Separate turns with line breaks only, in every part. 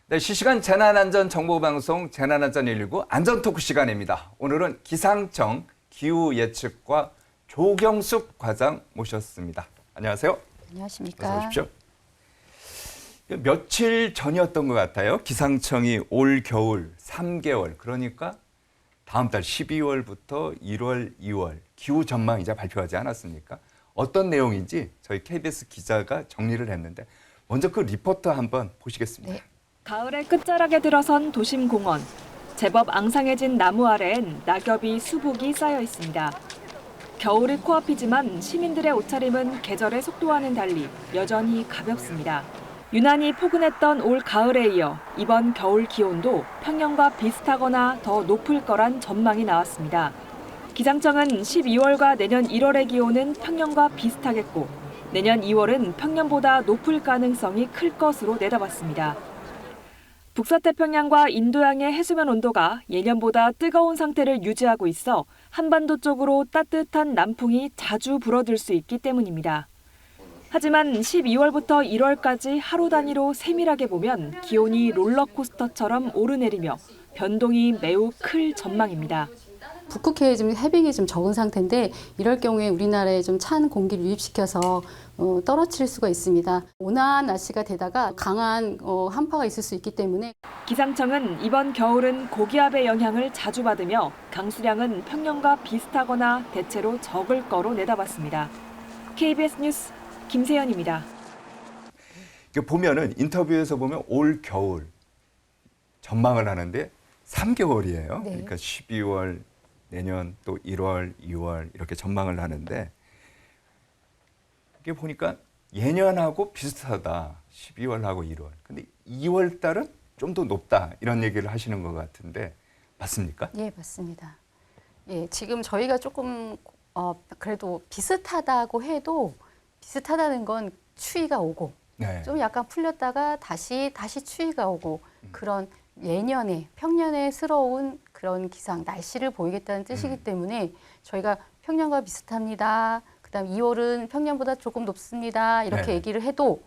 네, 실시간 재난안전정보방송 재난안전 119 안전토크 시간입니다. 오늘은 기상청 기후예측과 조경숙 과장 모셨습니다. 안녕하세요.
안녕하십니까.
어서 오십시오. 며칠 전이었던 것 같아요. 기상청이 올 겨울 3개월, 그러니까 다음 달 12월부터 1월, 2월 기후 전망 이제 발표하지 않았습니까? 어떤 내용인지 저희 KBS 기자가 정리를 했는데 먼저 그 리포터 한번 보시겠습니다.
네.
가을의 끝자락에 들어선 도심 공원. 제법 앙상해진 나무 아래엔 낙엽이 수북이 쌓여 있습니다. 겨울이 코앞이지만 시민들의 옷차림은 계절의 속도와는 달리 여전히 가볍습니다. 유난히 포근했던 올 가을에 이어 이번 겨울 기온도 평년과 비슷하거나 더 높을 거란 전망이 나왔습니다. 기상청은 12월과 내년 1월의 기온은 평년과 비슷하겠고 내년 2월은 평년보다 높을 가능성이 클 것으로 내다봤습니다. 북서태평양과 인도양의 해수면 온도가 예년보다 뜨거운 상태를 유지하고 있어 한반도 쪽으로 따뜻한 남풍이 자주 불어들 수 있기 때문입니다. 하지만 12월부터 1월까지 하루 단위로 세밀하게 보면 기온이 롤러코스터처럼 오르내리며 변동이 매우 클 전망입니다.
북극해에 지금 해빙이 좀 적은 상태인데 이럴 경우에 우리나라에 좀 찬 공기를 유입시켜서 떨어뜨릴 수가 있습니다. 온화한 날씨가 되다가 강한 한파가 있을 수 있기 때문에
기상청은 이번 겨울은 고기압의 영향을 자주 받으며 강수량은 평년과 비슷하거나 대체로 적을 거로 내다봤습니다. KBS 뉴스 김세연입니다.
보면은 인터뷰에서 보면 올 겨울 전망을 하는데 3개월이에요.
네.
그러니까 12월, 내년 또 1월, 2월 이렇게 전망을 하는데 이게 보니까 예년하고 비슷하다. 12월하고 1월. 근데 2월 달은 좀 더 높다. 이런 얘기를 하시는 것 같은데 맞습니까?
예, 맞습니다. 예, 지금 저희가 조금 그래도 비슷하다고 해도 비슷하다는 건 추위가 오고
네.
좀 약간 풀렸다가 다시 추위가 오고 그런 예년에 평년에스러운 그런 기상 날씨를 보이겠다는 뜻이기 때문에 저희가 평년과 비슷합니다. 그다음 2월은 평년보다 조금 높습니다. 이렇게
네.
얘기를 해도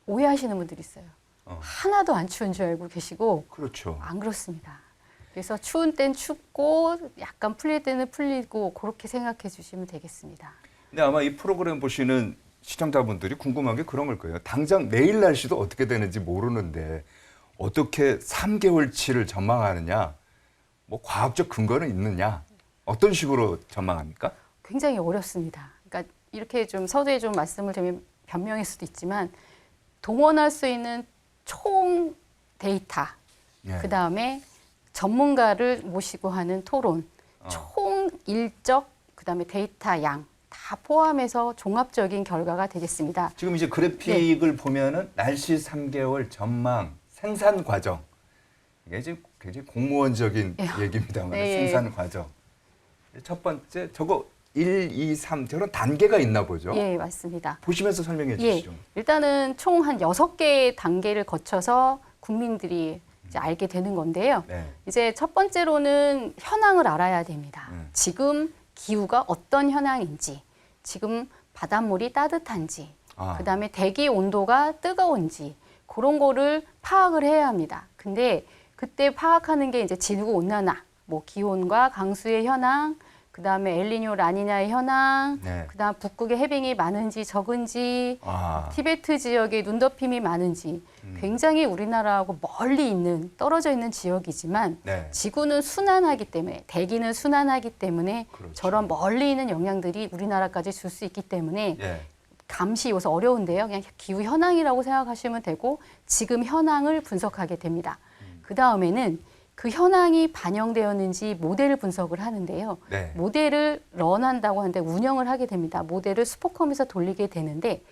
오해하시는 분들이 있어요. 하나도 안 추운 줄 알고 계시고
그렇죠.
안 그렇습니다. 그래서 추운 땐 춥고 약간 풀릴 때는 풀리고 그렇게 생각해 주시면 되겠습니다.
근데 아마 이 프로그램 보시는 시청자분들이 궁금한 게 그런 걸 거예요. 당장 내일 날씨도 어떻게 되는지 모르는데 어떻게 3개월치를 전망하느냐? 뭐 과학적 근거는 있느냐? 어떤 식으로 전망합니까?
굉장히 어렵습니다. 그러니까 이렇게 좀 서두에 좀 말씀을 드리면 변명일 수도 있지만 동원할 수 있는 총 데이터,
예.
그다음에 전문가를 모시고 하는 토론, 총 일적, 그다음에 데이터 양 다 포함해서 종합적인 결과가 되겠습니다.
지금 이제 그래픽을 보면은 날씨 3개월 전망, 생산 과정. 이게 지금 굉장히 공무원적인 얘기입니다만
네.
생산 과정. 첫 번째 저거 1, 2, 3 저런 단계가 있나 보죠.
예, 맞습니다.
보시면서 설명해 주시죠.
일단은 총 한 6개의 단계를 거쳐서 국민들이 이제 알게 되는 건데요.
네.
이제 첫 번째로는 현황을 알아야 됩니다. 지금 기후가 어떤 현황인지, 지금 바닷물이 따뜻한지, 그다음에 대기 온도가 뜨거운지 그런 거를 파악을 해야 합니다. 근데 그때 파악하는 게 이제 지구 온난화, 뭐 기온과 강수의 현황, 그다음에 엘니뇨 라니냐의 현황,
네.
그다음 북극의 해빙이 많은지 적은지, 티베트 지역에 눈덮임이 많은지 굉장히 우리나라하고 멀리 있는 떨어져 있는 지역이지만
네.
지구는 순환하기 때문에 대기는 순환하기 때문에
그렇죠.
저런 멀리 있는 영향들이 우리나라까지 줄 수 있기 때문에
예.
감시 요소 어려운데요. 그냥 기후 현황이라고 생각하시면 되고 지금 현황을 분석하게 됩니다. 그 다음에는 그 현황이 반영되었는지 모델을 분석을 하는데요.
네.
모델을 런한다고 하는데 운영을 하게 됩니다. 모델을 스포컴에서 돌리게 되는데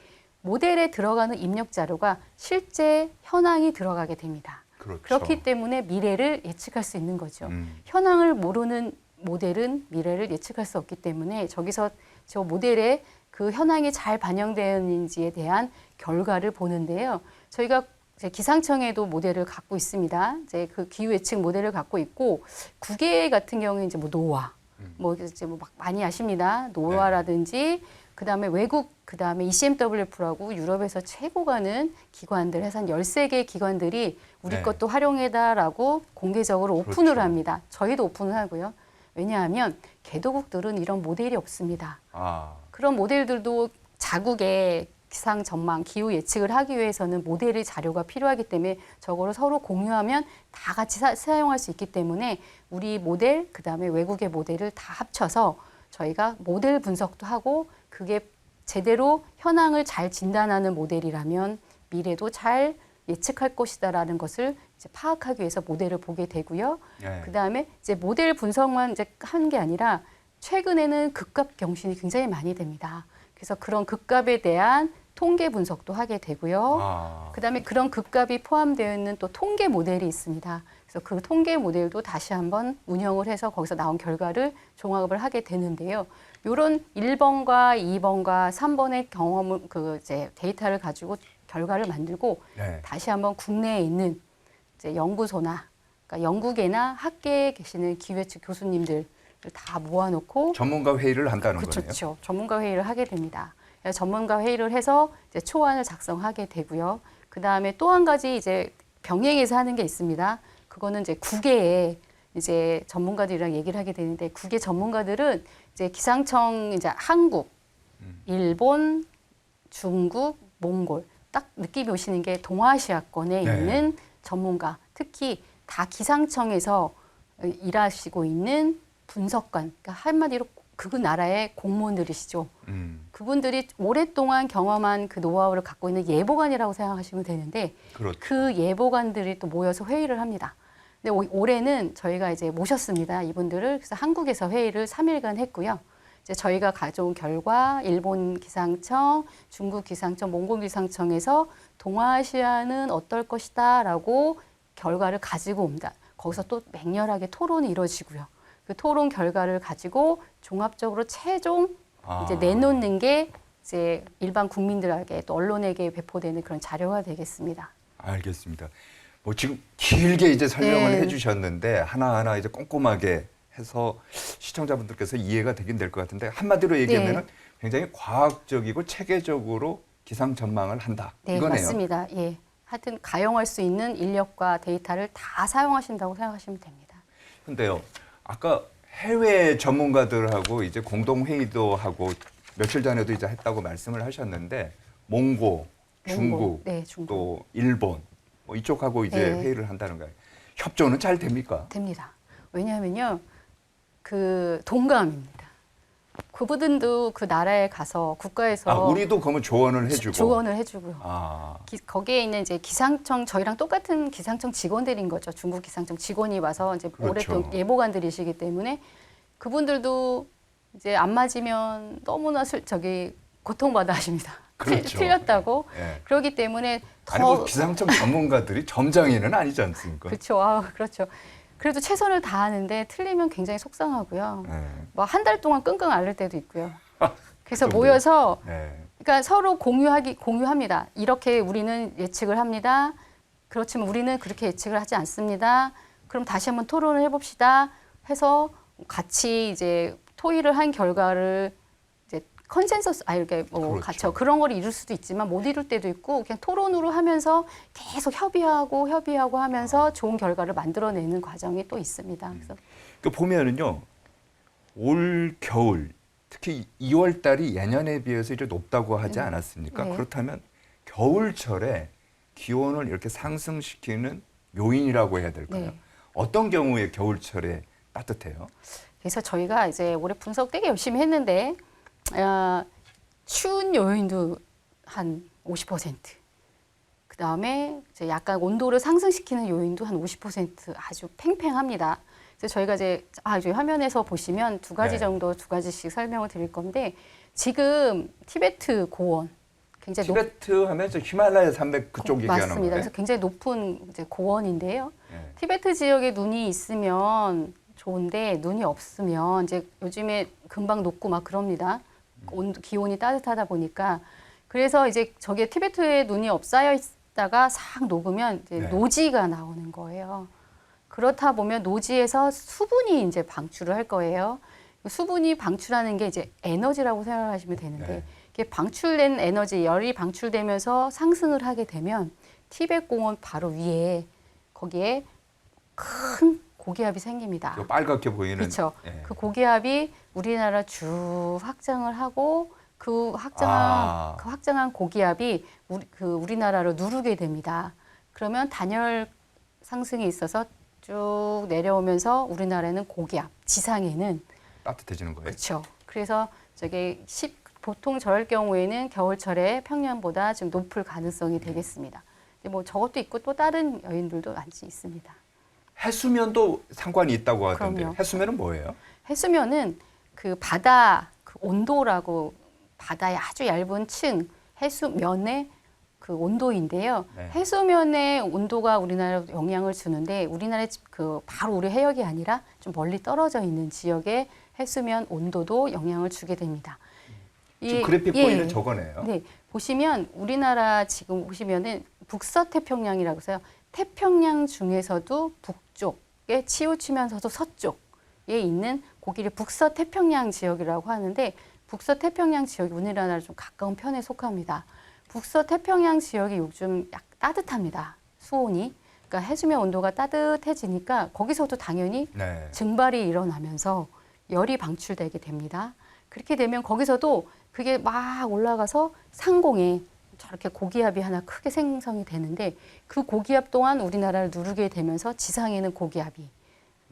모델에 들어가는 입력 자료가 실제 현황이 들어가게 됩니다.
그렇죠.
그렇기 때문에 미래를 예측할 수 있는 거죠. 현황을 모르는 모델은 미래를 예측할 수 없기 때문에 저기서 저 모델에 그 현황이 잘 반영되었는지에 대한 결과를 보는데요. 저희가 기상청에도 모델을 갖고 있습니다. 이제 그 기후 예측 모델을 갖고 있고 국외 같은 경우에 이제 뭐 노아, 뭐 이제 뭐 막 많이 아십니다. 노아라든지 그다음에 외국, 그다음에 ECMWF라고 유럽에서 최고 가는 기관들 해서 한 13개 기관들이 우리
네.
것도 활용해다라고 공개적으로 오픈을
그렇죠.
합니다. 저희도 오픈을 하고요. 왜냐하면 개도국들은 이런 모델이 없습니다.
아,
그런 모델들도 자국의 기상 전망, 기후 예측을 하기 위해서는 모델의 자료가 필요하기 때문에 저거를 서로 공유하면 다 같이 사용할 수 있기 때문에 우리 모델, 그다음에 외국의 모델을 다 합쳐서 저희가 모델 분석도 하고 그게 제대로 현황을 잘 진단하는 모델이라면 미래도 잘 예측할 것이다라는 것을 이제 파악하기 위해서 모델을 보게 되고요.
네.
그다음에 이제 모델 분석만 이제 한 게 아니라 최근에는 극값 경신이 굉장히 많이 됩니다. 그래서 그런 극값에 대한 통계 분석도 하게 되고요.
아,
그다음에 그런 극값이 포함되어 있는 또 통계 모델이 있습니다. 그래서 그 통계 모델도 다시 한번 운영을 해서 거기서 나온 결과를 종합을 하게 되는데요. 이런 1번과 2번과 3번의 경험을 이제 데이터를 가지고 결과를 만들고
네.
다시 한번 국내에 있는 이제 연구소나 그러니까 영국에나 학계에 계시는 기후예측 교수님들 다 모아놓고
전문가 회의를 한다는 거네요.
그렇죠. 전문가 회의를 하게 됩니다. 그래서 전문가 회의를 해서 이제 초안을 작성하게 되고요. 그 다음에 또 한 가지 이제 병행해서 하는 게 있습니다. 그거는 이제 국외에 이제 전문가들이랑 얘기를 하게 되는데 국외 전문가들은 이제 기상청 이제 한국, 일본, 중국, 몽골 딱 느낌이 오시는 게 동아시아권에
네.
있는 전문가, 특히 다 기상청에서 일하시고 있는 분석관, 그러니까 한마디로 그 나라의 공무원들이시죠. 그분들이 오랫동안 경험한 그 노하우를 갖고 있는 예보관이라고 생각하시면 되는데
그렇죠.
그 예보관들이 또 모여서 회의를 합니다. 근데 올해는 저희가 이제 모셨습니다. 이분들을. 그래서 한국에서 회의를 3일간 했고요. 이제 저희가 가져온 결과 일본 기상청, 중국 기상청, 몽골 기상청에서 동아시아는 어떨 것이다라고 결과를 가지고 옵니다. 거기서 또 맹렬하게 토론이 이루어지고요. 그 토론 결과를 가지고 종합적으로 최종 이제 내놓는 게 이제 일반 국민들에게 또 언론에게 배포되는 그런 자료가 되겠습니다.
알겠습니다. 뭐 지금 길게 이제 설명을
네.
해주셨는데 하나하나 이제 꼼꼼하게 해서 시청자분들께서 이해가 되긴 될 것 같은데 한마디로 얘기하면은 굉장히 과학적이고 체계적으로 기상 전망을 한다.
네,
이거네요.
맞습니다. 예. 하여튼 가용할 수 있는 인력과 데이터를 다 사용하신다고 생각하시면 됩니다.
근데요, 아까 해외 전문가들하고 이제 공동 회의도 하고 며칠 전에도 이제 했다고 말씀을 하셨는데 몽고, 중국,
네, 중국.
또 일본 뭐 이쪽하고 이제
네.
회의를 한다는 거예요. 협조는 잘 됩니까?
됩니다. 왜냐하면요, 그 동감입니다. 그분들도 그 나라에 가서 국가에서
우리도 그러면 조언을 해주고.
조언을 해주고요.
아,
거기에 있는 이제 기상청 저희랑 똑같은 기상청 직원들인 거죠. 중국 기상청 직원이 와서 이제
그렇죠.
오랫동안 예보관들이시기 때문에 그분들도 이제 안 맞으면 너무나 고통받아 하십니다.
그렇죠.
틀렸다고.
예.
그렇기 때문에 더
아니 뭐 기상청 전문가들이 점장인은 아니지 않습니까?
그렇죠. 그렇죠. 그래도 최선을 다하는데 틀리면 굉장히 속상하고요.
네.
뭐 한 달 동안 끙끙 앓을 때도 있고요. 그래서
정도요?
모여서
네.
그러니까 서로 공유합니다. 이렇게 우리는 예측을 합니다. 그렇지만 우리는 그렇게 예측을 하지 않습니다. 그럼 다시 한번 토론을 해봅시다. 해서 같이 이제 토의를 한 결과를 이제 컨센서스, 이렇게 뭐
그렇죠.
같이 그런 걸 이룰 수도 있지만 못 이룰 때도 있고 그냥 토론으로 하면서 계속 협의하고 하면서 좋은 결과를 만들어내는 과정이 또 있습니다. 그래서
그 보면은요, 올 겨울 특히 2월 달이 예년에 비해서 이제 높다고 하지 않았습니까?
네.
그렇다면 겨울철에 기온을 이렇게 상승시키는 요인이라고 해야 될까요?
네.
어떤 경우에 겨울철에 따뜻해요?
그래서 저희가 이제 올해 분석 되게 열심히 했는데 추운 요인도 한 50%, 그 다음에 이제 약간 온도를 상승시키는 요인도 한 50% 아주 팽팽합니다. 그래서 저희가 이제 저희 화면에서 보시면 두 가지
네.
정도 두 가지씩 설명을 드릴 건데 지금 티베트 고원 굉장히
티베트 하면 저 히말라야 산맥 그쪽 얘기하는
맞습니다.
거예요?
그래서 굉장히 높은 이제 고원인데요.
네.
티베트 지역에 눈이 있으면 좋은데 눈이 없으면 이제 요즘에 금방 녹고 막 그럽니다. 기온이 따뜻하다 보니까 그래서 이제 저게 티베트에 눈이 쌓여 있다가 싹 녹으면 이제
네.
노지가 나오는 거예요. 그렇다 보면 노지에서 수분이 이제 방출을 할 거예요. 수분이 방출하는 게 이제 에너지라고 생각하시면 되는데
네.
이게 방출된 에너지, 열이 방출되면서 상승을 하게 되면 티벳 공원 바로 위에 거기에 큰 고기압이 생깁니다.
저 빨갛게 보이는.
그렇죠.
예.
그 고기압이 우리나라 쭉 확장을 하고 그 확장한 고기압이 우리나라로 누르게 됩니다. 그러면 단열 상승이 있어서 쭉 내려오면서 우리나라는 고기압, 지상에는
따뜻해지는 거예요.
그렇죠. 그래서 보통 저럴 경우에는 겨울철에 평년보다 좀 높을 가능성이 되겠습니다. 근데 뭐 저것도 있고 또 다른 요인들도 많이 있습니다.
해수면도 상관이 있다고 하던데.
그럼요.
해수면은 뭐예요?
해수면은 그 바다 그 온도라고 바다의 아주 얇은 층 해수면의 그 온도인데요.
네.
해수면의 온도가 우리나라에 영향을 주는데 우리나라의 그 바로 우리 해역이 아니라 좀 멀리 떨어져 있는 지역의 해수면 온도도 영향을 주게 됩니다.
지금 그래픽 보이는 저거네요.
네, 보시면 우리나라 지금 보시면은 북서태평양이라고 해서요. 태평양 중에서도 북쪽에 치우치면서도 서쪽에 있는 고기를 북서태평양 지역이라고 하는데 북서태평양 지역이 우리나라랑 좀 가까운 편에 속합니다. 북서태평양 지역이 요즘 따뜻합니다. 수온이. 그러니까 해수면 온도가 따뜻해지니까 거기서도 당연히
네.
증발이 일어나면서 열이 방출되게 됩니다. 그렇게 되면 거기서도 그게 막 올라가서 상공에 저렇게 고기압이 하나 크게 생성이 되는데 그 고기압 또한 우리나라를 누르게 되면서 지상에는 고기압이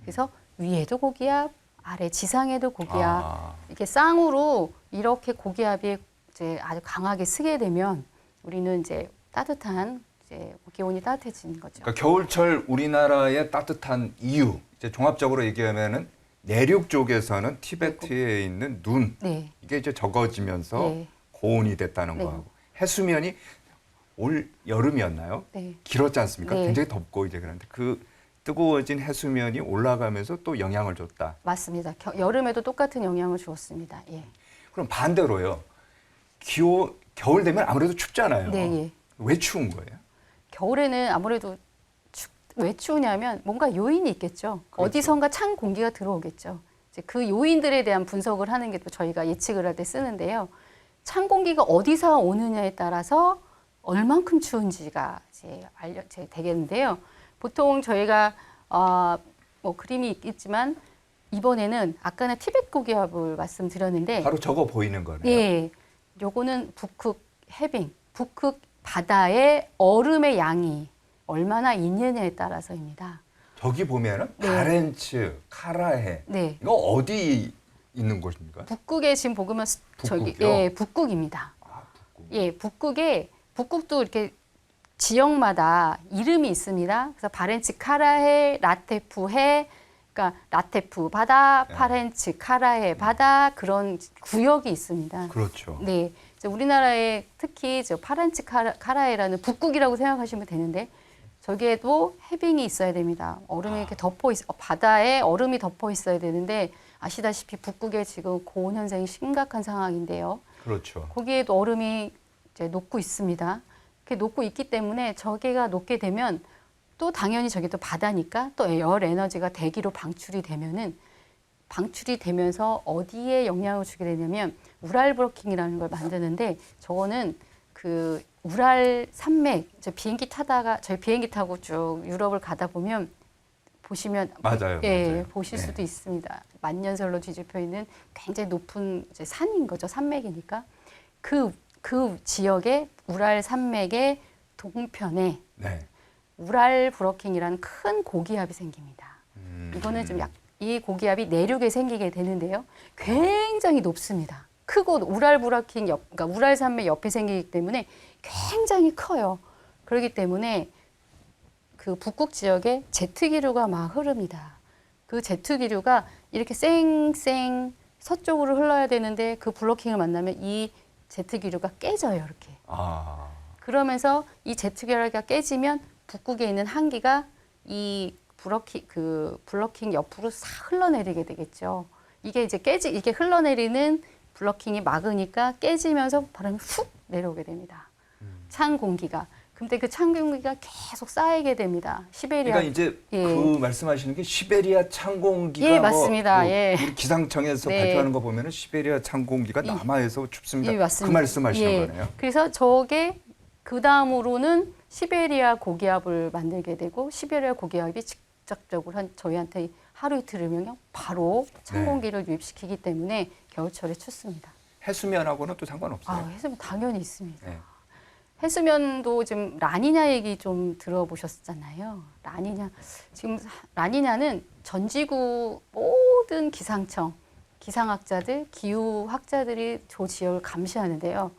그래서 위에도 고기압, 아래 지상에도 고기압 이렇게 쌍으로 이렇게 고기압이 이제 아주 강하게 쓰게 되면 우리는 이제 따뜻한 이제 기온이 따뜻해지는 거죠.
그러니까 겨울철 우리나라의 따뜻한 이유 이제 종합적으로 얘기하면은 내륙 쪽에서는 티베트에 있는 눈
네.
이게 이제 적어지면서
네.
고온이 됐다는
네.
거하고 해수면이 올 여름이었나요?
네.
길었지 않습니까?
네.
굉장히 덥고 이제 그런데 그 뜨거워진 해수면이 올라가면서 또 영향을 줬다.
맞습니다. 여름에도 똑같은 영향을 주었습니다. 예.
그럼 반대로요. 겨울 되면 아무래도 춥잖아요.
네, 예.
왜 추운 거예요?
겨울에는 아무래도 왜 추우냐면 뭔가 요인이 있겠죠.
그렇죠.
어디선가 찬 공기가 들어오겠죠. 이제 그 요인들에 대한 분석을 하는 게 또 저희가 예측을 할 때 쓰는데요. 찬 공기가 어디서 오느냐에 따라서 얼만큼 추운지가 이제 되겠는데요. 보통 저희가 뭐 그림이 있겠지만 이번에는 아까는 티벳 고기압을 말씀드렸는데
바로 저거 보이는 거네요.
예, 요거는 북극 해빙, 북극 바다의 얼음의 양이 얼마나 있느냐에 따라서입니다.
저기 보면은
네.
바렌츠, 카라해.
네,
이거 어디 있는 곳입니까?
북극에 지금 보면 저기
북극이요?
예, 북극입니다.
아, 북극.
예, 북극도 이렇게 지역마다 이름이 있습니다. 그래서 바렌츠 카라해, 라테프해, 그러니까 라테프 바다,
네.
바렌츠 카라해 바다 그런 구역이 있습니다.
그렇죠.
네, 이제 우리나라에 특히 저 파란치 카라해라는 북극이라고 생각하시면 되는데 저기에도 해빙이 있어야 됩니다. 얼음이 이렇게 바다에 얼음이 덮어 있어야 되는데 아시다시피 북극에 지금 고온 현상이 심각한 상황인데요.
그렇죠.
거기에도 얼음이 이제 녹고 있습니다. 이렇게 녹고 있기 때문에 저기가 녹게 되면 또 당연히 저게 또 바다니까 또 열 에너지가 대기로 방출이 되면서 어디에 영향을 주게 되냐면 우랄 브로킹이라는 걸 만드는데 저거는 그 우랄 산맥 저희 비행기 타고 쭉 유럽을 가다 보면 보시면
맞아요.
예,
맞아요.
보실
네.
수도 있습니다. 만년설로 뒤집혀 있는 굉장히 높은 이제 산인 거죠. 산맥이니까 그 지역의 우랄 산맥의 동편에
네.
우랄 브로킹이라는 큰 고기압이 생깁니다. 이거는 좀 이 고기압이 내륙에 생기게 되는데요. 굉장히 높습니다. 크고 우랄 브로킹 그러니까 우랄 산맥 옆에 생기기 때문에 굉장히 커요. 그렇기 때문에 그 북극 지역에 제트기류가 막 흐릅니다. 그 제트기류가 이렇게 쌩쌩 서쪽으로 흘러야 되는데 그 브로킹을 만나면 이 제트기류가 깨져요, 이렇게.
아.
그러면서 이 제트기류가 깨지면 북극에 있는 한기가 이 블러킹 옆으로 싹 흘러내리게 되겠죠. 이게 이제 이게 흘러내리는 블러킹이 막으니까 깨지면서 바람이 훅 내려오게 됩니다. 찬 공기가. 근데 그 찬 공기가 계속 쌓이게 됩니다. 시베리아.
그러니까 이제
예.
그 말씀하시는 게 시베리아 찬 공기가
예, 맞습니다. 예.
우리 기상청에서
네.
발표하는 거 보면은 시베리아 찬 공기가 남하해서 춥습니다.
예, 맞습니다.
그 말씀하시는
예.
거네요.
그래서 저게 그 다음으로는 시베리아 고기압을 만들게 되고 시베리아 고기압이 직접적으로 저희한테 하루 이틀이면 바로 찬
네.
공기를 유입시키기 때문에 겨울철에 춥습니다.
해수면하고는 또 상관없어요.
해수면 당연히 있습니다.
네.
해수면도 지금 라니냐 얘기 좀 들어보셨잖아요. 라니냐. 지금 라니냐는 전 지구 모든 기상청, 기상학자들, 기후학자들이 저 지역을 감시하는데요.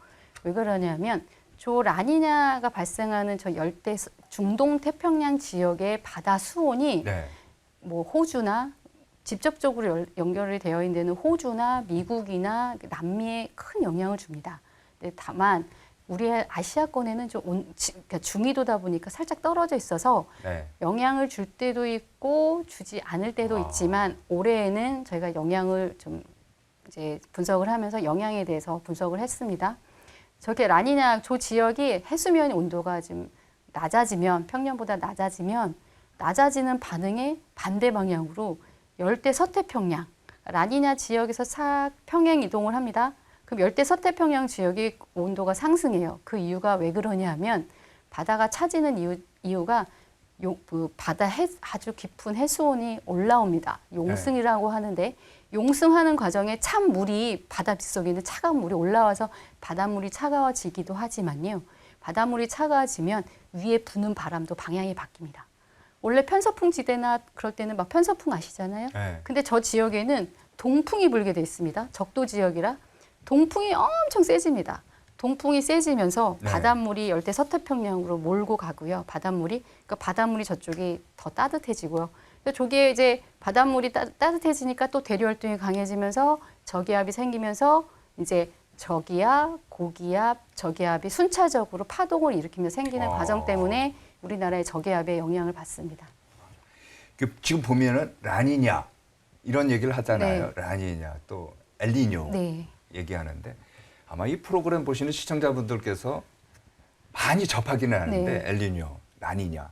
왜 그러냐면 저 라니냐가 발생하는 저 열대 중동 태평양 지역의 바다 수온이
네.
뭐 호주나 직접적으로 연결이 되어 있는 데는 호주나 미국이나 남미에 큰 영향을 줍니다. 근데 다만 우리 아시아권에는 좀 그러니까 중위도다 보니까 살짝 떨어져 있어서
네.
영향을 줄 때도 있고 주지 않을 때도 있지만 올해에는 저희가 영향을 좀 이제 분석을 하면서 영향에 대해서 분석을 했습니다. 저게 라니냐 저 지역이 해수면 온도가 좀 낮아지면 평년보다 낮아지는 반응의 반대 방향으로 열대 서태평양 라니냐 지역에서 싹 평행 이동을 합니다. 그럼 열대 서태평양 지역이 온도가 상승해요. 그 이유가 왜 그러냐 하면 바다가 차지는 이유가 그 바다 아주 깊은 해수온이 올라옵니다. 용승이라고 하는데 용승하는 과정에 찬 물이 바다 빗속에 있는 차가운 물이 올라와서 바닷물이 차가워지기도 하지만요. 바닷물이 차가워지면 위에 부는 바람도 방향이 바뀝니다. 원래 편서풍 지대나 그럴 때는 막 편서풍 아시잖아요.
네.
근데 저 지역에는 동풍이 불게 돼 있습니다. 적도 지역이라 동풍이 엄청 세집니다. 동풍이 세지면서
네.
바닷물이 열대 서태평양으로 몰고 가고요. 그러니까 바닷물이 저쪽이 더 따뜻해지고요. 저기에 이제 바닷물이 따뜻해지니까 또 대류 활동이 강해지면서 저기압이 생기면서 이제 저기압, 고기압, 저기압이 순차적으로 파동을 일으키며 생기는 과정 때문에 우리나라의 저기압에 영향을 받습니다.
지금 보면은 라니냐 이런 얘기를 하잖아요.
네.
라니냐 또 엘니뇨
네.
얘기하는데 아마 이 프로그램 보시는 시청자분들께서 많이 접하기는 하는데
네.
엘니뇨, 라니냐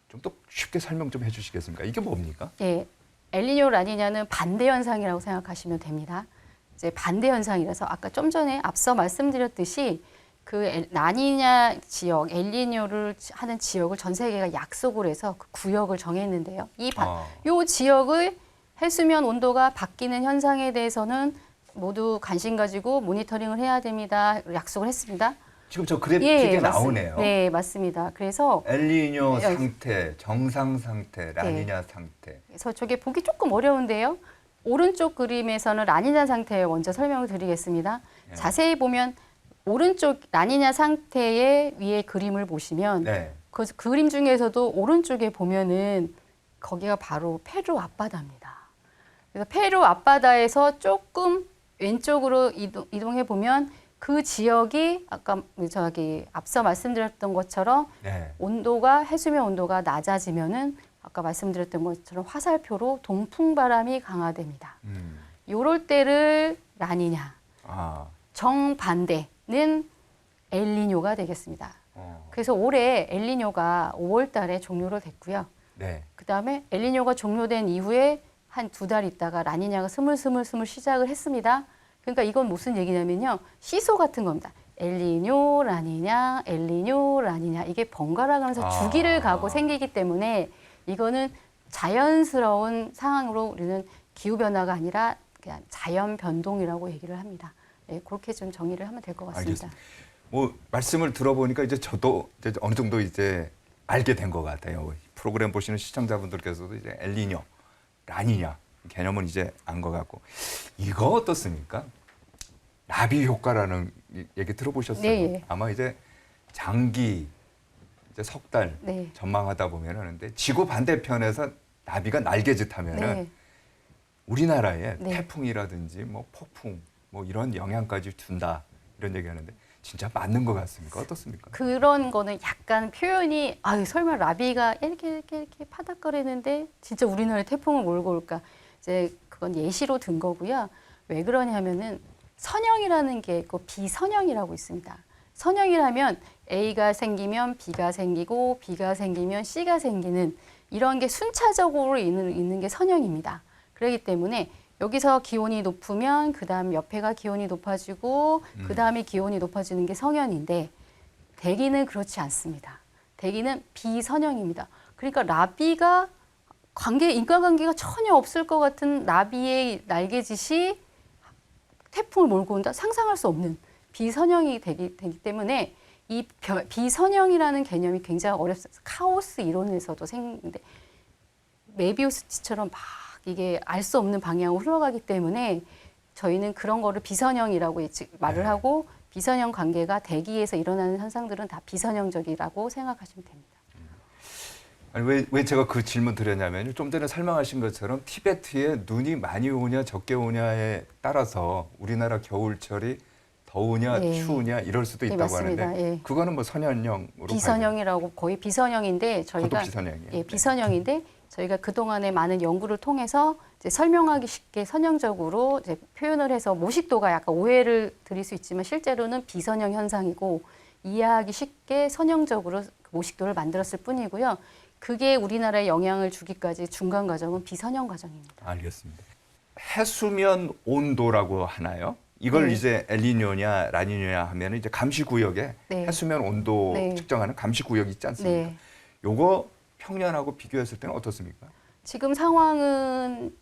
좀 더 쉽게 설명 좀 해주시겠습니까? 이게 뭡니까?
예, 엘니뇨 라니냐는 반대 현상이라고 생각하시면 됩니다. 이제 반대 현상이라서 아까 좀 전에 앞서 말씀드렸듯이 그 라니냐 지역, 엘니뇨를 하는 지역을 전 세계가 약속을 해서 그 구역을 정했는데요. 요 지역의 해수면 온도가 바뀌는 현상에 대해서는 모두 관심 가지고 모니터링을 해야 됩니다. 약속을 했습니다.
지금 저 그래픽에
맞습니다.
나오네요.
네, 맞습니다. 그래서
엘니뇨 상태, 정상 상태, 라니냐 상태.
그래서 저게 보기 조금 어려운데요. 오른쪽 그림에서는 라니냐 상태 먼저 설명을 드리겠습니다.
네.
자세히 보면 오른쪽 라니냐 상태의 위에 그림을 보시면
네.
그 그림 중에서도 오른쪽에 보면은 거기가 바로 페루 앞바다입니다. 그래서 페루 앞바다에서 조금 왼쪽으로 이동해 보면 그 지역이 아까 저기 앞서 말씀드렸던 것처럼
네.
해수면 온도가 낮아지면은 아까 말씀드렸던 것처럼 화살표로 동풍 바람이 강화됩니다. 요럴 때를 라니냐. 정반대는 엘니뇨가 되겠습니다. 그래서 올해 엘니뇨가 5월 달에 종료로 됐고요.
네.
그다음에 엘니뇨가 종료된 이후에 한 2달 있다가 라니냐가 스물스물 시작을 했습니다. 그러니까 이건 무슨 얘기냐면요. 시소 같은 겁니다. 엘니뇨, 라니냐, 엘니뇨, 라니냐. 이게 번갈아 가면서 주기를 가고 생기기 때문에 이거는 자연스러운 상황으로 우리는 기후변화가 아니라 그냥 자연 변동이라고 얘기를 합니다. 네, 그렇게 좀 정의를 하면 될 것 같습니다.
알겠습니다. 뭐 말씀을 들어보니까 이제 저도 이제 어느 정도 이제 알게 된 것 같아요. 프로그램 보시는 시청자분들께서도 이제 엘니뇨, 라니냐 개념은 이제 안 것 같고 이거 어떻습니까? 나비 효과라는 얘기 들어보셨어요?
네.
아마 이제 장기 이제 석 달
네.
전망하다 보면은 근데 지구 반대편에서 나비가 날개짓하면은
네.
우리나라에
네.
태풍이라든지 뭐 폭풍 뭐 이런 영향까지 준다 이런 얘기하는데 진짜 맞는 것 같습니까? 어떻습니까?
그런 거는 약간 표현이 설마 라비가 이렇게 파닥거리는데 진짜 우리나라에 태풍을 몰고 올까? 이제 그건 예시로 든 거고요. 왜 그러냐면은 선형이라는 게 있고 비선형이라고 있습니다. 선형이라면 A가 생기면 B가 생기고 B가 생기면 C가 생기는 이런 게 순차적으로 있는 게 선형입니다. 그렇기 때문에 여기서 기온이 높으면 그다음 옆에가 기온이 높아지고 그다음에 기온이 높아지는 게 성연인데 대기는 그렇지 않습니다. 대기는 비선형입니다. 그러니까 나비가 인과관계가 전혀 없을 것 같은 나비의 날개짓이 태풍을 몰고 온다? 상상할 수 없는 비선형이 되기 때문에 이 비선형이라는 개념이 굉장히 어렵습니다. 카오스 이론에서도 생기는데 메비우스치처럼 막 이게 알 수 없는 방향으로 흘러가기 때문에 저희는 그런 거를 비선형이라고 말을 하고 비선형 관계가 대기에서 일어나는 현상들은 다 비선형적이라고 생각하시면 됩니다.
아니, 왜 제가 그 질문 드렸냐면 좀 전에 설명하신 것처럼 티베트에 눈이 많이 오냐 적게 오냐에 따라서 우리나라 겨울철이 더우냐
예.
추우냐 이럴 수도
예,
있다고
맞습니다.
하는데
예.
그거는 뭐 선형으로
비선형이라고 거의 비선형인데 저희가
비선형이에요.
예, 비선형인데 저희가 그동안에 많은 연구를 통해서 이제 설명하기 쉽게 선형적으로 이제 표현을 해서 모식도가 약간 오해를 드릴 수 있지만 실제로는 비선형 현상이고 이해하기 쉽게 선형적으로 모식도를 만들었을 뿐이고요. 그게 우리나라에 영향을 주기까지 중간 과정은 비선형 과정입니다.
알겠습니다. 해수면 온도라고 하나요? 이걸
네.
이제 엘니뇨냐 라니뇨냐 하면 이제 감시구역에
네.
해수면 온도
네.
측정하는 감시구역이 있지 않습니까?
네.
요거 평년하고 비교했을 때는 어떻습니까?
지금 상황은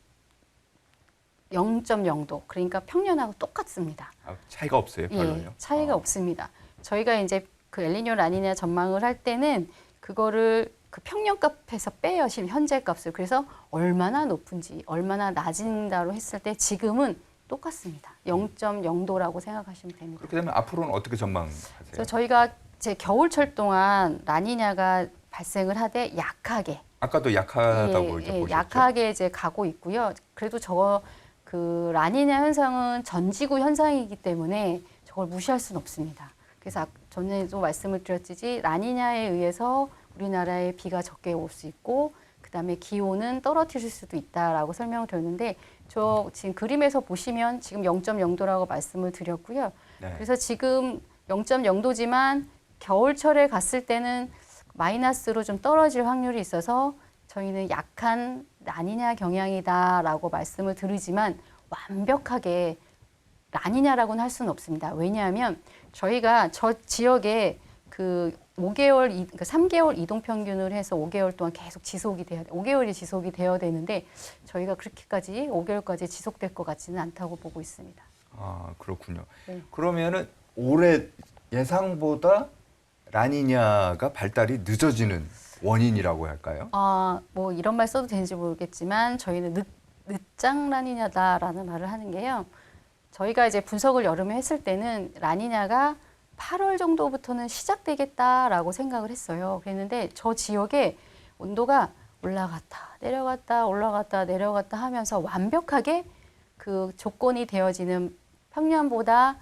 0.0도, 그러니까 평년하고 똑같습니다.
차이가 없어요, 별로요?
예, 차이가 없습니다. 저희가 이제 그 엘니뇨 라니냐 전망을 할 때는 그거를 그 평년값에서 빼요, 현재 값을. 그래서 얼마나 높은지, 얼마나 낮은다로 했을 때 지금은 똑같습니다. 0.0도라고 생각하시면 됩니다.
그렇게 되면 앞으로는 어떻게 전망하세요?
그래서 저희가 제 겨울철 동안 라니냐가 발생을 하되 약하게,
아까도 약하다고 이제 보셨죠?
약하게 이제 가고 있고요. 그래도 그 라니냐 현상은 전지구 현상이기 때문에 저걸 무시할 수는 없습니다. 그래서 전에도 말씀을 드렸듯이 라니냐에 의해서 우리나라에 비가 적게 올 수 있고 그다음에 기온은 떨어뜨릴 수도 있다라고 설명을 드렸는데 저 지금 그림에서 보시면 지금 0.0도라고 말씀을 드렸고요.
네.
그래서 지금 0.0도지만 겨울철에 갔을 때는 마이너스로 좀 떨어질 확률이 있어서 저희는 약한 라니냐 경향이다라고 말씀을 드리지만 완벽하게 라니냐라고는 할 수는 없습니다. 왜냐하면 저희가 저 지역에 그 5개월, 그러니까 3개월 이동 평균을 해서 5개월 동안 계속 지속이 돼야 돼. 5개월이 지속이 되어야 되는데 저희가 그렇게까지 5개월까지 지속될 것 같지는 않다고 보고 있습니다.
아, 그렇군요.
네.
그러면은 올해 예상보다 라니냐가 발달이 늦어지는 원인이라고 할까요?
뭐 이런 말 써도 되는지 모르겠지만 저희는 늦장 라니냐다라는 말을 하는 게요. 저희가 이제 분석을 여름에 했을 때는 라니냐가 8월 정도부터는 시작되겠다라고 생각을 했어요. 그랬는데 저 지역에 온도가 올라갔다 내려갔다 올라갔다 내려갔다 하면서 완벽하게 그 조건이 되어지는 평년보다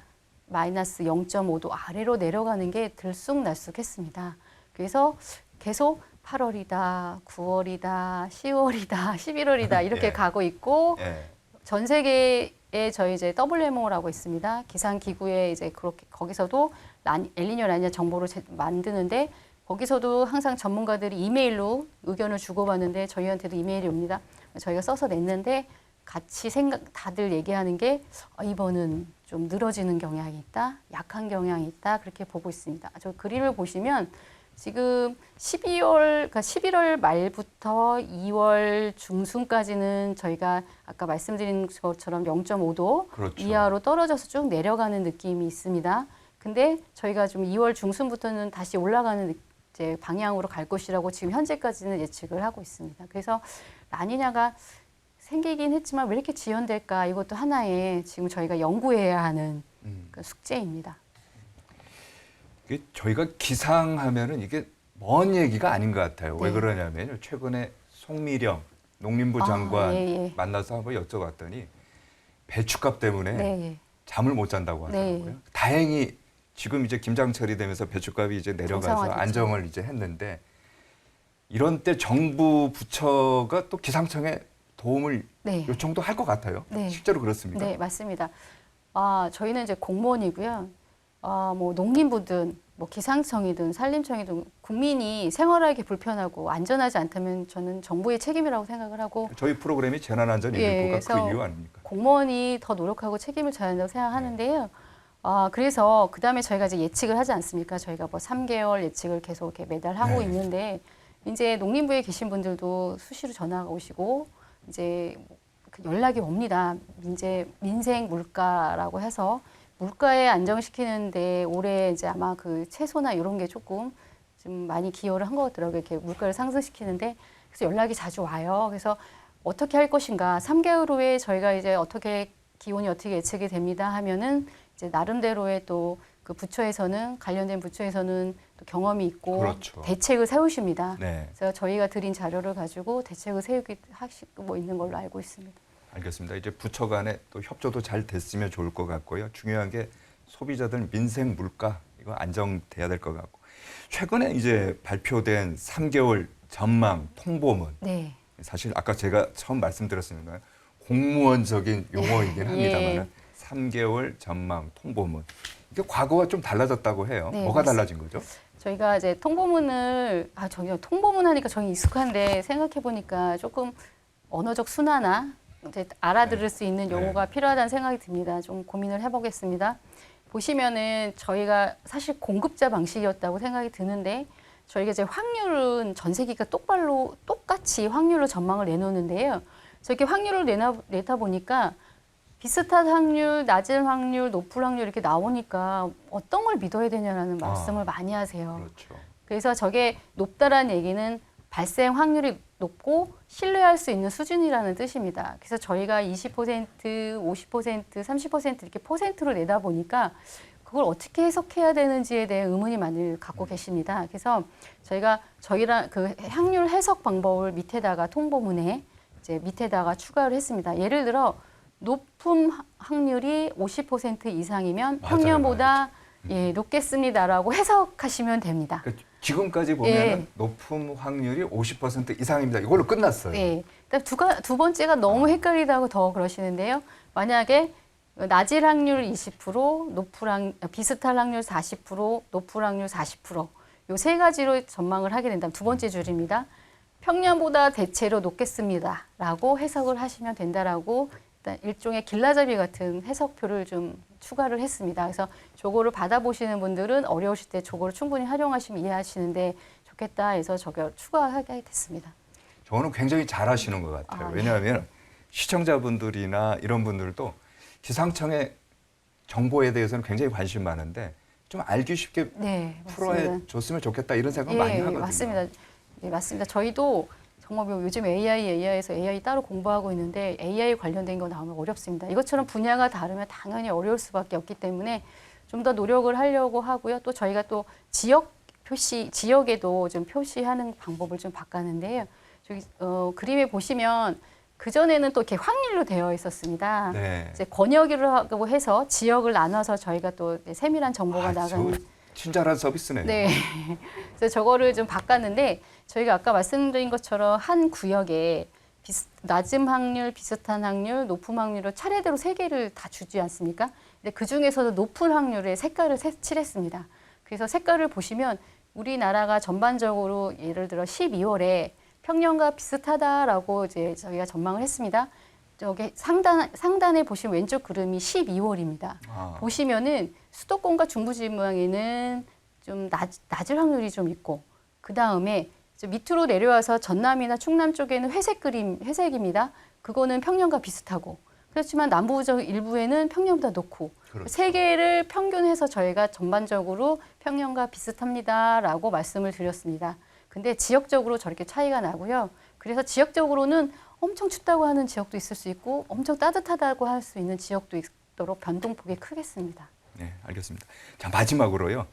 마이너스 0.5도 아래로 내려가는 게 들쑥날쑥했습니다. 그래서 계속 8월이다, 9월이다, 10월이다, 11월이다 이렇게
예.
가고 있고
예.
전 세계에 저희 이제 WMO라고 있습니다. 기상 기구에 이제 그렇게 거기서도 엘니뇨 라니냐 정보를 만드는데 거기서도 항상 전문가들이 이메일로 의견을 주고받는데 저희한테도 이메일이 옵니다. 저희가 써서 냈는데 같이 다들 얘기하는 게 이번은 좀 늘어지는 경향이 있다, 약한 경향이 있다 그렇게 보고 있습니다. 저 그림을 보시면 지금 그러니까 11월 말부터 2월 중순까지는 저희가 아까 말씀드린 것처럼 0.5도
그렇죠.
이하로 떨어져서 쭉 내려가는 느낌이 있습니다. 근데 저희가 좀 2월 중순부터는 다시 올라가는 이제 방향으로 갈 것이라고 지금 현재까지는 예측을 하고 있습니다. 그래서 라니냐가 생기긴 했지만 왜 이렇게 지연될까 이것도 하나의 지금 저희가 연구해야 하는 그 숙제입니다.
이게 저희가 기상하면은 이게 먼 얘기가 아닌 것 같아요. 왜
네.
그러냐면요. 최근에 송미령 농림부 장관
예.
만나서 한번 여쭤봤더니 배추값 때문에
네.
잠을 못 잔다고 하더라고요.
네.
다행히 지금 이제 김장철이 되면서 배추값이 이제 내려가서
정상화됐죠.
안정을 이제 했는데 이런 때 정부 부처가 또 기상청에 도움을
네.
요청도 할 것 같아요.
네.
실제로 그렇습니까?
네, 맞습니다. 저희는 이제 공무원이고요. 뭐 농민분들 뭐 기상청이든 산림청이든 국민이 생활하기 불편하고 안전하지 않다면 저는 정부의 책임이라고 생각을 하고
저희 프로그램이 재난안전일보가 그 이유 아닙니까?
공무원이 더 노력하고 책임을 져야 한다고 생각하는데요. 그래서 그다음에 저희가 이제 예측을 하지 않습니까? 저희가 뭐 3개월 예측을 계속 이렇게 매달 하고
네.
있는데 이제 농림부에 계신 분들도 수시로 전화가 오시고 이제 그 연락이 옵니다. 민생 물가라고 해서 물가에 안정시키는데 올해 이제 아마 그 채소나 이런 게 조금 좀 많이 기여를 한 것 같더라고요. 이렇게 물가를 상승시키는데 그래서 연락이 자주 와요. 그래서 어떻게 할 것인가? 3개월 후에 저희가 이제 어떻게 기온이 어떻게 예측이 됩니다 하면은 이제 나름대로의 또 그 부처에서는 관련된 부처에서는 또 경험이 있고
그렇죠.
대책을 세우십니다.
네.
그래서 저희가 드린 자료를 가지고 대책을 세우기 하시고 뭐 있는 걸로 알고 있습니다.
알겠습니다. 이제 부처 간에 또 협조도 잘 됐으면 좋을 것 같고요. 중요한 게 소비자들 민생 물가 이거 안정돼야 될 것 같고 최근에 이제 발표된 3개월 전망 통보문
네.
사실 아까 제가 처음 말씀드렸습니다. 공무원적인 용어이긴 합니다만
예.
3개월 전망 통보문 이게 과거와 좀 달라졌다고 해요.
네,
뭐가
맞습니다.
달라진 거죠?
저희가 이제 통보문을 저기 통보문 하니까 저희 익숙한데 생각해 보니까 조금 언어적 순화나 이제 알아들을 수 있는 용어가 필요하다는 생각이 듭니다. 좀 고민을 해보겠습니다. 보시면은 저희가 사실 공급자 방식이었다고 생각이 드는데 저희가 이제 확률은 전 세계가 똑같이 확률로 전망을 내놓는데요. 저렇게 확률을 내다 보니까 비슷한 확률, 낮은 확률, 높은 확률 이렇게 나오니까 어떤 걸 믿어야 되냐라는 말씀을 많이 하세요.
그렇죠.
그래서 저게 높다라는 얘기는 발생 확률이 높고 신뢰할 수 있는 수준이라는 뜻입니다. 그래서 저희가 20%, 50%, 30% 이렇게 퍼센트로 내다 보니까 그걸 어떻게 해석해야 되는지에 대해 의문이 많이 갖고 계십니다. 그래서 저희랑 그 확률 해석 방법을 밑에다가 통보문에 이제 밑에다가 추가를 했습니다. 예를 들어 높은 확률이 50% 이상이면
맞아요,
평년보다 높겠습니다라고 해석하시면 됩니다.
그러니까 지금까지 보면 높은 확률이 50% 이상입니다. 이걸로 끝났어요.
네. 두 번째가 너무 헷갈리다고 더 그러시는데요. 만약에 낮을 확률 20%, 비슷할 확률 40%, 높을 확률 40%. 요 세 가지로 전망을 하게 된다면 두 번째 줄입니다. 평년보다 대체로 높겠습니다라고 해석을 하시면 된다라고 일단 일종의 길라잡이 같은 해석표를 좀 추가를 했습니다. 그래서 저거를 받아보시는 분들은 어려우실 때 저거를 충분히 활용하시면 이해하시는데 좋겠다 해서 저거 추가하게 됐습니다.
저는 굉장히 잘하시는 것 같아요. 왜냐하면 시청자분들이나 이런 분들도 기상청의 정보에 대해서는 굉장히 관심 많은데 좀 알기 쉽게 풀어줬으면 좋겠다 이런 생각 많이 하거든요.
맞습니다. 네, 맞습니다. 저희도 정말 요즘 AI에서 AI 따로 공부하고 있는데 AI 관련된 거 나오면 어렵습니다. 이것처럼 분야가 다르면 당연히 어려울 수밖에 없기 때문에 좀 더 노력을 하려고 하고요. 또 저희가 또 지역에도 좀 표시하는 방법을 좀 바꿨는데요. 저기 그림에 보시면 그전에는 또 이렇게 확률로 되어 있었습니다.
네.
이제 권역으로 해서 지역을 나눠서 저희가 또 세밀한 정보가 나가는
친절한 서비스네요.
네. 그래서 저거를 좀 바꿨는데 저희가 아까 말씀드린 것처럼 한 구역에 낮은 확률, 비슷한 확률, 높은 확률로 차례대로 세 개를 다 주지 않습니까? 근데 그 중에서도 높은 확률에 색깔을 칠했습니다. 그래서 색깔을 보시면 우리나라가 전반적으로 예를 들어 12월에 평년과 비슷하다라고 이제 저희가 전망을 했습니다. 저기 상단에 보시면 왼쪽 그림이 12월입니다. 보시면은 수도권과 중부지방에는 좀 낮을 확률이 좀 있고 그 다음에 밑으로 내려와서 전남이나 충남 쪽에는 회색입니다. 그거는 평년과 비슷하고 그렇지만 남부 일부에는 평년보다 높고
그렇죠.
세 개를 평균해서 저희가 전반적으로 평년과 비슷합니다라고 말씀을 드렸습니다. 근데 지역적으로 저렇게 차이가 나고요. 그래서 지역적으로는 엄청 춥다고 하는 지역도 있을 수 있고 엄청 따뜻하다고 할 수 있는 지역도 있도록 변동폭이 크겠습니다.
네, 알겠습니다. 자, 마지막으로요.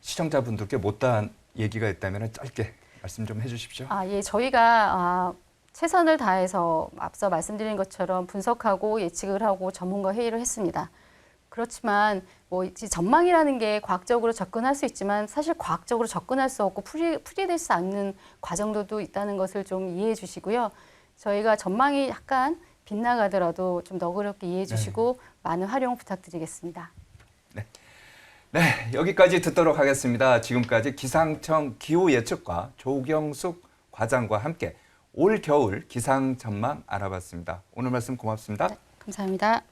시청자분들께 못다한 얘기가 있다면 짧게 말씀 좀 해주십시오.
예, 저희가 최선을 다해서 앞서 말씀드린 것처럼 분석하고 예측을 하고 전문가 회의를 했습니다. 그렇지만 뭐 전망이라는 게 과학적으로 접근할 수 있지만 사실 과학적으로 접근할 수 없고 풀이될 수 않는 과정들도 있다는 것을 좀 이해해 주시고요. 저희가 전망이 약간 빗나가더라도 좀 너그럽게 이해해 주시고 많은 활용 부탁드리겠습니다.
네. 네, 여기까지 듣도록 하겠습니다. 지금까지 기상청 기후예측과 조경숙 과장과 함께 올 겨울 기상 전망 알아봤습니다. 오늘 말씀 고맙습니다.
네, 감사합니다.